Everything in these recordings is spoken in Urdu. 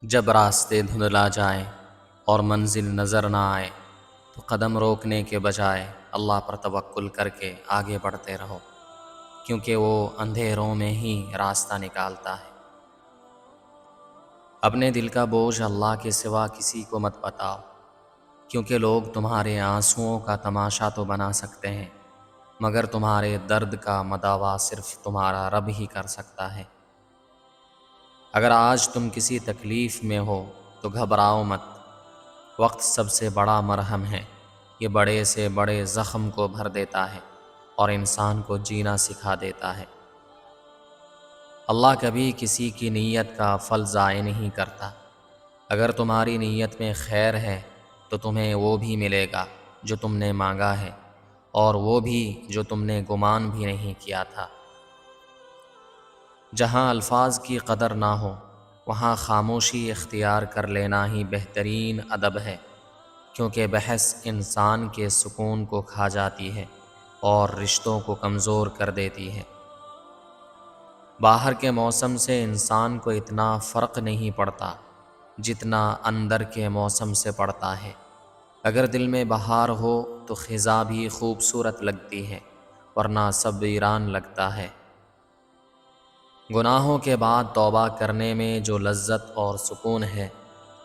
جب راستے دھندلا جائیں اور منزل نظر نہ آئے تو قدم روکنے کے بجائے اللہ پر توکل کر کے آگے بڑھتے رہو، کیونکہ وہ اندھیروں میں ہی راستہ نکالتا ہے۔ اپنے دل کا بوجھ اللہ کے سوا کسی کو مت بتاؤ، کیونکہ لوگ تمہارے آنسوؤں کا تماشا تو بنا سکتے ہیں، مگر تمہارے درد کا مداوا صرف تمہارا رب ہی کر سکتا ہے۔ اگر آج تم کسی تکلیف میں ہو تو گھبراؤ مت، وقت سب سے بڑا مرہم ہے، یہ بڑے سے بڑے زخم کو بھر دیتا ہے اور انسان کو جینا سکھا دیتا ہے۔ اللہ کبھی کسی کی نیت کا پھل ضائع نہیں کرتا۔ اگر تمہاری نیت میں خیر ہے تو تمہیں وہ بھی ملے گا جو تم نے مانگا ہے، اور وہ بھی جو تم نے گمان بھی نہیں کیا تھا۔ جہاں الفاظ کی قدر نہ ہو وہاں خاموشی اختیار کر لینا ہی بہترین ادب ہے، کیونکہ بحث انسان کے سکون کو کھا جاتی ہے اور رشتوں کو کمزور کر دیتی ہے۔ باہر کے موسم سے انسان کو اتنا فرق نہیں پڑتا جتنا اندر کے موسم سے پڑتا ہے۔ اگر دل میں بہار ہو تو خزاں بھی خوبصورت لگتی ہے، ورنہ سب ویران لگتا ہے۔ گناہوں کے بعد توبہ کرنے میں جو لذت اور سکون ہے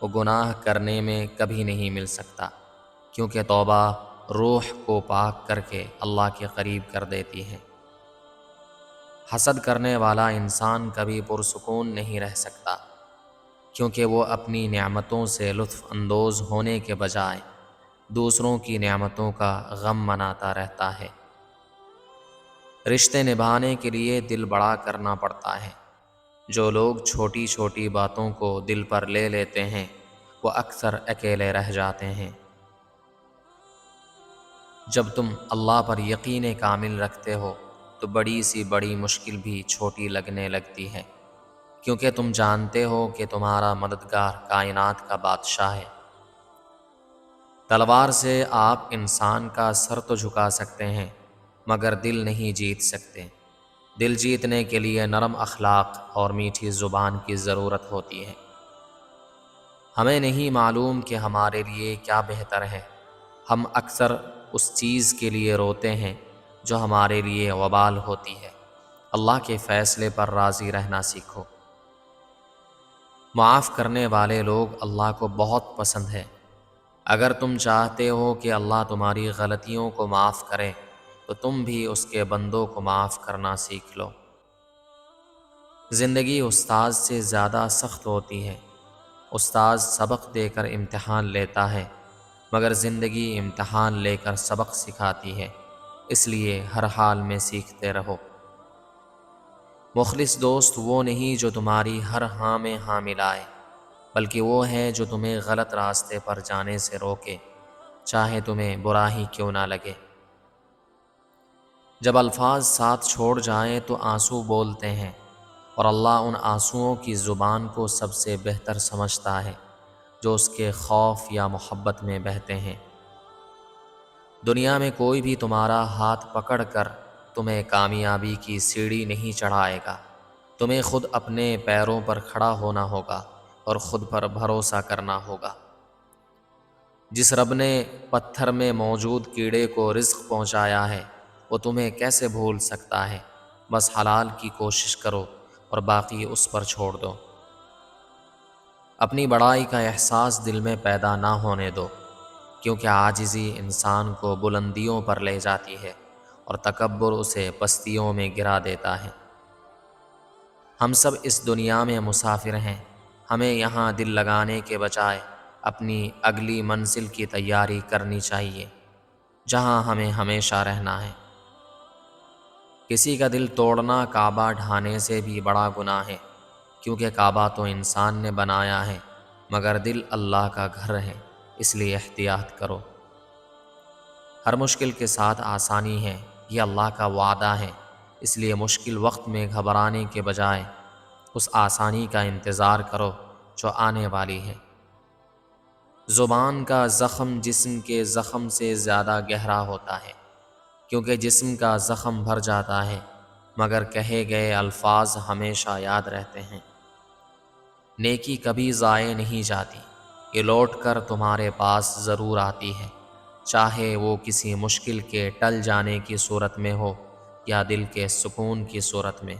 وہ گناہ کرنے میں کبھی نہیں مل سکتا، کیونکہ توبہ روح کو پاک کر کے اللہ کے قریب کر دیتی ہے۔ حسد کرنے والا انسان کبھی پرسکون نہیں رہ سکتا، کیونکہ وہ اپنی نعمتوں سے لطف اندوز ہونے کے بجائے دوسروں کی نعمتوں کا غم مناتا رہتا ہے۔ رشتے نبھانے کے لیے دل بڑا کرنا پڑتا ہے۔ جو لوگ چھوٹی چھوٹی باتوں کو دل پر لے لیتے ہیں وہ اکثر اکیلے رہ جاتے ہیں۔ جب تم اللہ پر یقین کامل رکھتے ہو تو بڑی سی بڑی مشکل بھی چھوٹی لگنے لگتی ہے، کیونکہ تم جانتے ہو کہ تمہارا مددگار کائنات کا بادشاہ ہے۔ تلوار سے آپ انسان کا سر تو جھکا سکتے ہیں مگر دل نہیں جیت سکتے۔ دل جیتنے کے لیے نرم اخلاق اور میٹھی زبان کی ضرورت ہوتی ہے۔ ہمیں نہیں معلوم کہ ہمارے لیے کیا بہتر ہے، ہم اکثر اس چیز کے لیے روتے ہیں جو ہمارے لیے وبال ہوتی ہے۔ اللہ کے فیصلے پر راضی رہنا سیکھو۔ معاف کرنے والے لوگ اللہ کو بہت پسند ہے۔ اگر تم چاہتے ہو کہ اللہ تمہاری غلطیوں کو معاف کرے تو تم بھی اس کے بندوں کو معاف کرنا سیکھ لو۔ زندگی استاذ سے زیادہ سخت ہوتی ہے۔ استاذ سبق دے کر امتحان لیتا ہے، مگر زندگی امتحان لے کر سبق سکھاتی ہے، اس لیے ہر حال میں سیکھتے رہو۔ مخلص دوست وہ نہیں جو تمہاری ہر ہاں میں ہاں ملائے، بلکہ وہ ہے جو تمہیں غلط راستے پر جانے سے روکے، چاہے تمہیں برا ہی کیوں نہ لگے۔ جب الفاظ ساتھ چھوڑ جائیں تو آنسو بولتے ہیں، اور اللہ ان آنسوؤں کی زبان کو سب سے بہتر سمجھتا ہے جو اس کے خوف یا محبت میں بہتے ہیں۔ دنیا میں کوئی بھی تمہارا ہاتھ پکڑ کر تمہیں کامیابی کی سیڑھی نہیں چڑھائے گا، تمہیں خود اپنے پیروں پر کھڑا ہونا ہوگا اور خود پر بھروسہ کرنا ہوگا۔ جس رب نے پتھر میں موجود کیڑے کو رزق پہنچایا ہے وہ تمہیں کیسے بھول سکتا ہے؟ بس حلال کی کوشش کرو اور باقی اس پر چھوڑ دو۔ اپنی بڑائی کا احساس دل میں پیدا نہ ہونے دو، کیونکہ عاجزی انسان کو بلندیوں پر لے جاتی ہے اور تکبر اسے پستیوں میں گرا دیتا ہے۔ ہم سب اس دنیا میں مسافر ہیں، ہمیں یہاں دل لگانے کے بجائے اپنی اگلی منزل کی تیاری کرنی چاہیے، جہاں ہمیں ہمیشہ رہنا ہے۔ کسی کا دل توڑنا کعبہ ڈھانے سے بھی بڑا گناہ ہے، کیونکہ کعبہ تو انسان نے بنایا ہے مگر دل اللہ کا گھر ہے، اس لیے احتیاط کرو۔ ہر مشکل کے ساتھ آسانی ہے، یہ اللہ کا وعدہ ہے، اس لیے مشکل وقت میں گھبرانے کے بجائے اس آسانی کا انتظار کرو جو آنے والی ہے۔ زبان کا زخم جسم کے زخم سے زیادہ گہرا ہوتا ہے، کیونکہ جسم کا زخم بھر جاتا ہے مگر کہے گئے الفاظ ہمیشہ یاد رہتے ہیں۔ نیکی کبھی ضائع نہیں جاتی، یہ لوٹ کر تمہارے پاس ضرور آتی ہے، چاہے وہ کسی مشکل کے ٹل جانے کی صورت میں ہو یا دل کے سکون کی صورت میں۔